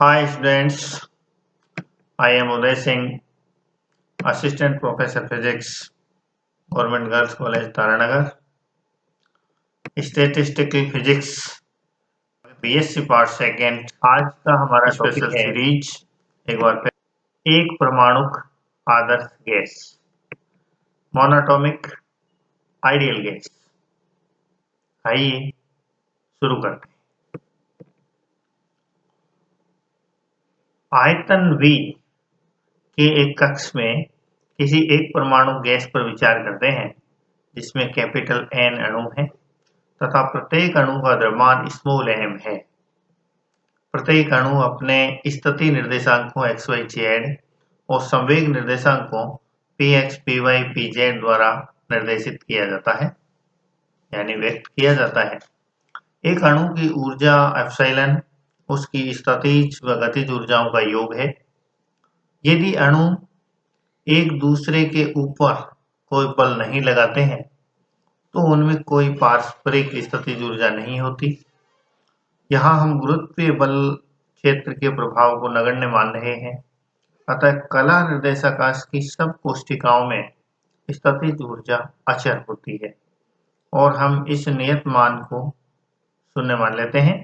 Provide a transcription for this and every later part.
Hi students, I am Uday Singh, Assistant Professor Physics, Government Girls College Taranagar, Statistical Physics, BSc part second. आज का हमारा special series एक बार फिर एक परमाणुक आदर्श gas, monoatomic ideal gas. आइए शुरू करते हैं। आयतन V के एक कक्ष में किसी एक परमाणु गैस पर विचार करते हैं जिसमें कैपिटल N अणु है तथा प्रत्येक अणु का द्रव्यमान स्मॉल m है। प्रत्येक अणु अपने स्थिति निर्देशांकों x, y, z और संवेग निर्देशांकों px, py, pz द्वारा निर्देशित किया जाता है, यानी व्यक्त किया जाता है। एक अणु की ऊर्जा एप्सिलॉन उसकी स्थितिज व गतिज ऊर्जाओं का योग है। यदि अणु एक दूसरे के ऊपर कोई बल नहीं लगाते हैं तो उनमें कोई पारस्परिक स्थितिज ऊर्जा नहीं होती। यहाँ हम गुरुत्वीय बल क्षेत्र के प्रभाव को नगण्य मान रहे हैं, अतः कला निर्देशांक की सब कोष्ठिकाओं में स्थितिज ऊर्जा अचर होती है और हम इस नियत मान को शून्य मान लेते हैं।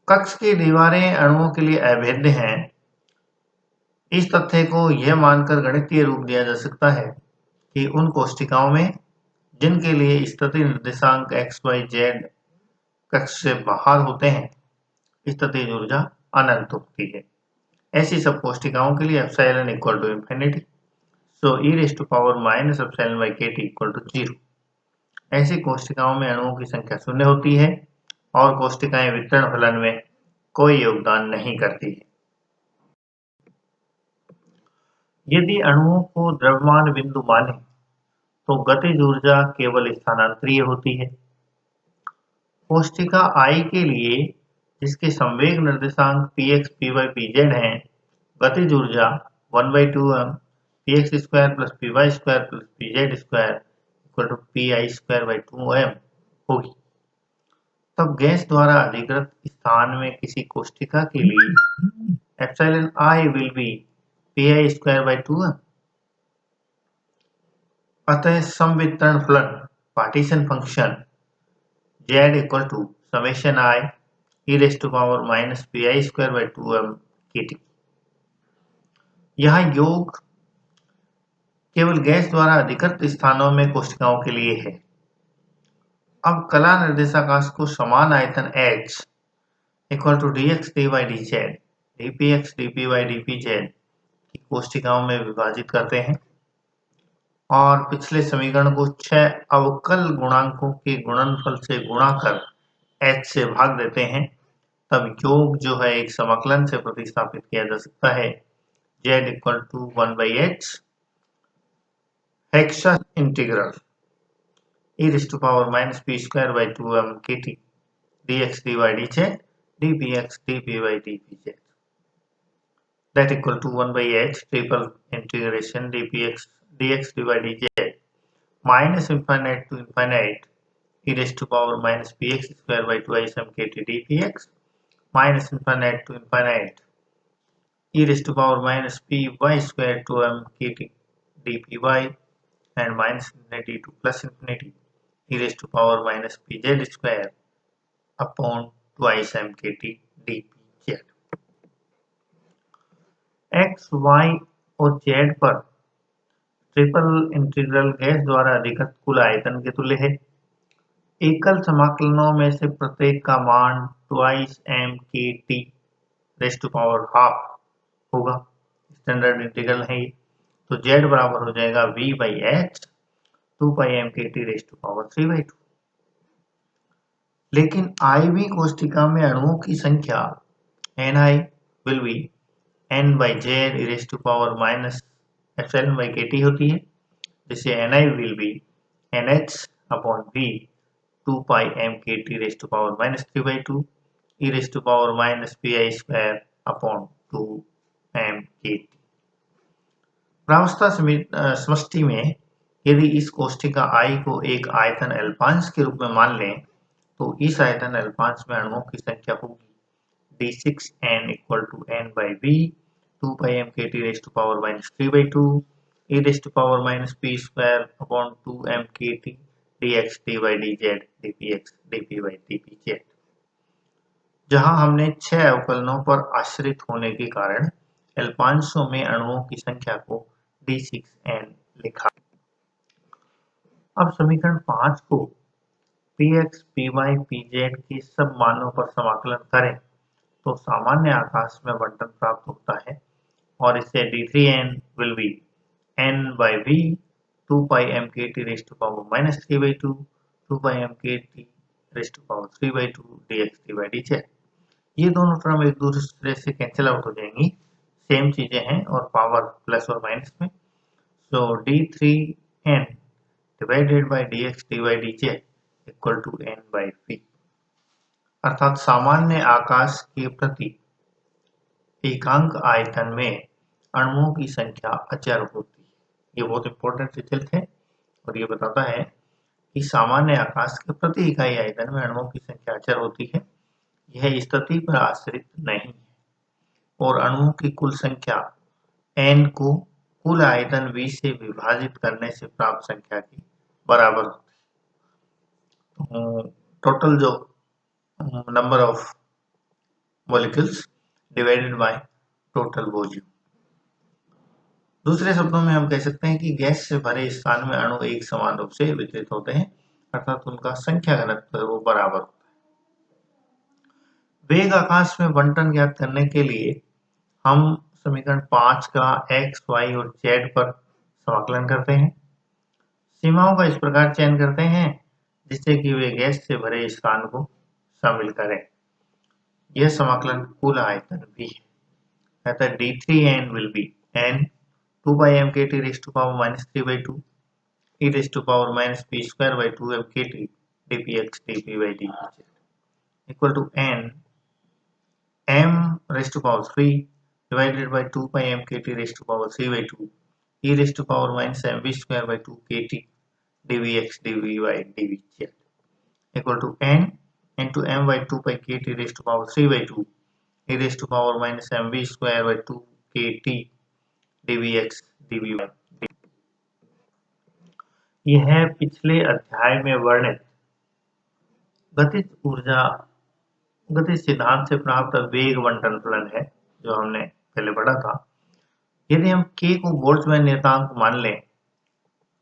कक्ष की दीवारें अणुओं के लिए अभेद्य हैं। इस तथ्य को यह मानकर गणितीय रूप दिया जा सकता है कि उन कोष्ठिकाओं में जिनके लिए स्थिति निर्देशांक x, y, z कक्ष से बाहर होते हैं स्थितिज ऊर्जा अनंत होती है। ऐसी सब कोष्ठिकाओं के लिए epsilon equal to infinity, so e raised to power minus epsilon by kt equal to 0। ऐसी कोष्ठिकाओं में अणुओं की संख्या शून्य होती है और कोष्ठिकाएं वितरण फलन में कोई योगदान नहीं करती है। यदि अणुओं को द्रव्यमान बिंदु माने तो गतिज ऊर्जा केवल स्थानांतरीय होती है। कोष्ठिका I के लिए जिसके संवेग निर्देशांक px, py, pz हैं, गतिज ऊर्जा 1/2m px square plus py square plus pz square equal to pi square by 2m होगी। तब गैस द्वारा अधिकृत स्थान में किसी कोष्ठिका के लिए epsilon I will be pi square by 2m। अतः संवितरण फलन partition function z equal to summation I e raised to power minus pi square by 2m kt। यहाँ योग केवल गैस द्वारा अधिकृत स्थानों में कोष्ठिकाओं के लिए है। अब कला निर्देशांक को समान आयतन H equal to dx dy dz dpx dpy dpz की कोष्ठिकाओं में विभाजित करते हैं और पिछले समीकरण को 6 अवकल गुणांकों के गुणनफल से गुणा कर h से भाग देते हैं। तब योग जो है एक समाकलन से प्रतिस्थापित किया जा सकता है। z equal to 1/h hexa integral e raised to power minus p square by 2m kt dx dy dz dpx dpy dpz that equal to 1/h triple integration dpx dx dy dz minus infinite to infinite e raised to power minus px square by 2m kt dpx minus infinite to infinite e raised to power minus py square 2m kt dpy and minus infinity to plus infinity e raised to power minus pz square upon twice m kt dpz। x, y और z पर triple integral gas द्वारा अधिकृत कुल आयतन के तुल्य है। एकल समाकलनों में से प्रत्येक का मान twice m kt raised to power half होगा। स्टैंडर्ड इंटीग्रल है ये, तो z बराबर हो जाएगा v/h 2πm kt raised to power 3/2। लेकिन IV कोष्ठिका में अणुओं की संख्या ni will be n/z e raised to power minus epsilon by kt होती है, जिससे ni will be nh upon v 2πm kt raised to power minus 3/2 e raised to power minus pi square upon 2m kt। प्रावस्था समष्टि में यदि इस कोष्ठिका I को एक आयतन अल्पांश के रूप में मान लें तो इस आयतन अल्पांश में अणुओं की संख्या होगी d6n equal to n by v 2 pi m kt raised to power minus 3 by 2 e raised to power minus p square upon 2 m kt dx dy dz dpx dpy dpz, जहां हमने 6 अवकलनों पर आश्रित होने के कारण अल्पांशों में अणुओं की संख्या को d6n लिखा। अब समीकरण 5 को px, py, pz के सब मानों पर समाकलन करें तो सामान्य आकाश में बंटन प्राप्त होता है और इससे d3n will be n by v 2 pi m kt raised to power minus 3 by 2 2 pi m kt raised to power 3 by 2 dx dy dz। ये दोनों टर्म एक दूसरे से कैंसिल आउट हो जाएंगी, सेम चीजें हैं और पावर प्लस और माइनस में, so d3n divided by dx dy dz equal to n by v, अर्थात सामान्य आकाश के प्रति एकांक आयतन में अणुओं की संख्या अचर होती है। ये बहुत इंपॉर्टेंट रिजल्ट है और ये बताता है कि सामान्य आकाश के प्रति इकाई आयतन में अणुओं की संख्या अचर होती है। यह स्थिति पर आश्रित नहीं है और अणुओं की कुल संख्या n को कुल आयतन v से विभाजित करने से प्राप्त संख्या के बराबर होती है। टोटल जो number of molecules divided by total volume. दूसरे शब्दों में हम कह सकते हैं कि गैस से भरे स्थान में अणु एक समान रूप से वितरित होते हैं, अर्थात उनका संख्या घनत्व वो बराबर होता है। वेग आकाश में बंटन ज्ञात करने के लिए हम समीकरण 5 का x, y और z पर समाकलन करते हैं। सीमाओं का इस प्रकार चयन करते हैं जिससे कि वे गैस से भरे स्थान को शामिल करें। यह समाकलन कुल आयतन भी है, अतः d3n will be n 2 by m kt raised to power minus 3 by 2 e raised to power minus p square by 2 m kt dpx dpy dpz equal to n m raised to power 3 divided by 2 pi m kt raised to power 3 by 2 e raised to power minus mv square by 2 kt dvx dvy dvz equal to n into m by 2 pi kt raised to power 3 by 2 e raised to power minus mv square by 2 kt dvx dvy। यह पिछले अध्याय में वर्णित गतिज सिद्धांत से प्राप्त वेग बंटन फलन है जो हमने पहले पढ़ा था। यदि हम k को बोल्ट्जमैन नियतांक मान लें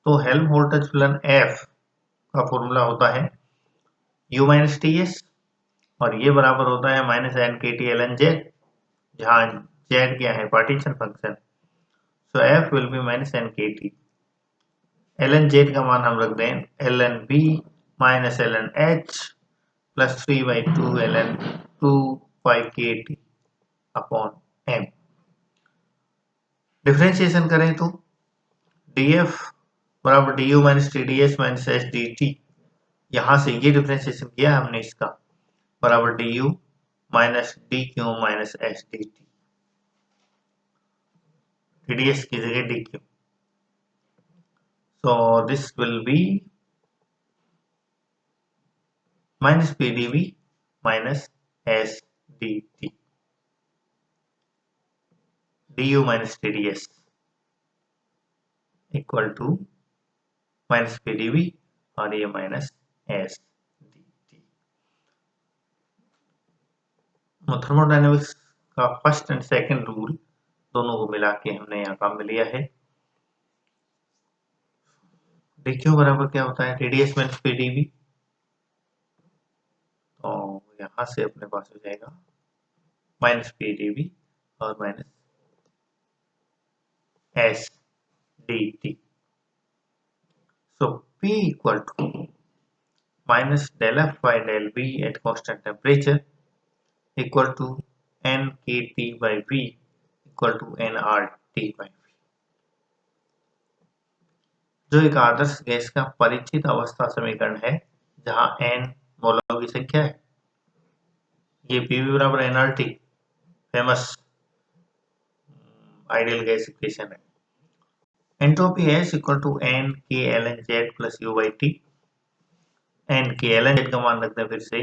तो हेल्महोल्ट्ज़ फलन f का फॉर्मूला होता है u माइनस ts और ये बराबर होता है minus n kt ln z, जहाँ z क्या है partition function, so f will be minus n kt ln z का मान हम रख दें ln b minus ln h plus 3 by 2 ln 2 pi kt upon m। Differentiation करें तो df बराबर du minus tds minus h dt, यहाँ से ये डिफरेंशिएशन किया हमने इसका बराबर du minus dq minus h dt, tds की जगह dq, so this will be minus pdv minus s dt du minus tds equal to minus pdv और ये माइनस s dt। थर्मोडायनेमिक्स का फर्स्ट एंड सेकंड रूल दोनों को मिला के हमने यहाँ काम में लिया है। dq बराबर क्या होता है tds माइनस pdv, तो यहाँ से अपने पास हो जाएगा माइनस pdv और minus s dt, so p equal to minus del f by del v at constant temperature equal to n kt by v equal to nRT by v, जो एक आदर्श gas का परिचित अवस्था समीकरण है जहां n मोलों की संख्या है। ये pv बराबर nRT famous ideal gas equation है। Entropy S equal to n k ln z plus u by t, n k ln z का मान रखते हैं फिर से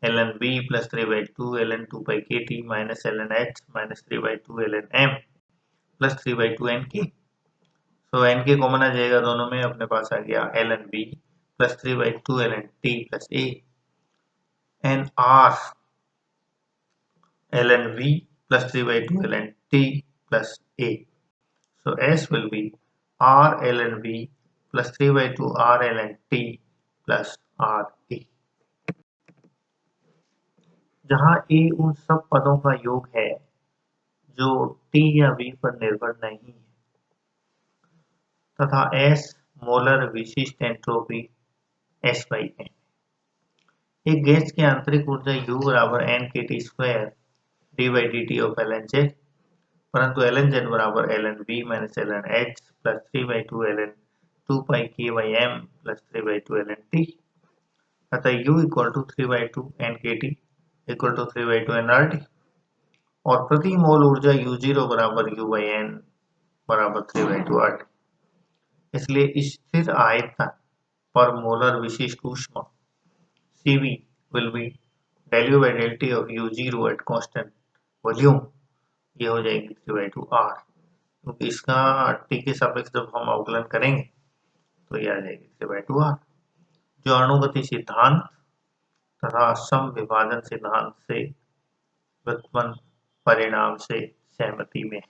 ln b plus 3/2 ln 2 pi kt minus ln h minus 3/2 ln m plus 3/2 nk। तो nk common आ जाएगा दोनों में, अपने पास आ गया ln b plus 3/2 ln t plus a n r ln v plus 3/2 ln t plus a। So s will be r ln v plus 3/2 r ln t plus r a, जहां a उन सब पदों का योग है जो t या v पर निर्भर नहीं है, तथा s मोलर विशिष्ट एंट्रोपी S/n। एक गैस की आंतरिक ऊर्जा U बराबर n/kT² d/dt of ln z, परंतु ln z बराबर ln v minus ln h plus 3/2 ln 2 pi k/m plus 3/2 ln t, अतः U equal to 3/2 n/kT equal to 3/2 nRT, और प्रति मोल ऊर्जा U0 बराबर U/n बराबर 3/2 RT। इसलिए स्थिर आयतन पर मोलर विशिष्ट ऊष्मा Cv will be del U by del T of U0 at constant volume. ये हो जाएगी 3/2 R, क्योंकि इसका T के सापेक्ष जब हम अवकलन करेंगे तो ये आ जाएगी 3/2 R, जो अणुगति सिद्धांत तथा सम विभाजन सिद्धांत से व्युत्पन्न परिणाम से सहमति में है।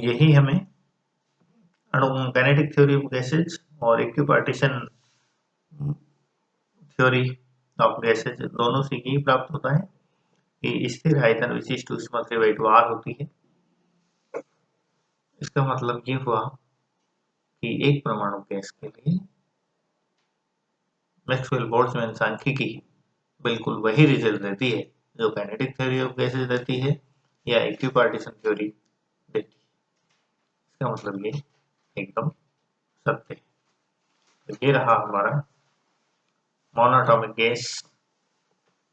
यही हमें काइनेटिक थ्योरी ऑफ गैसेज और इक्विपार्टीशन थ्योरी ऑफ गैसेज दोनों से यही प्राप्त होता है कि स्थिर आयतन विशिष्ट ऊष्मा 3/2 R होती है। इसका मतलब ये हुआ कि एक परमाणु गैस के लिए मैक्सवेल बोल्ट्जमैन सांख्यिकी बिल्कुल वही रिजल्ट देती है जो काइनेटिक थ्योरी ऑफ गैसेज देती है या इक्विपार्टीशन थ्योरी देती है। इसका मतलब ये एकदम सत्य है। तो ये रहा हमारा monoatomic gas,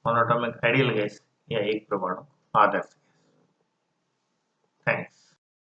monoatomic ideal gas या एक परमाणु आदर्श गैस। थैंक्स।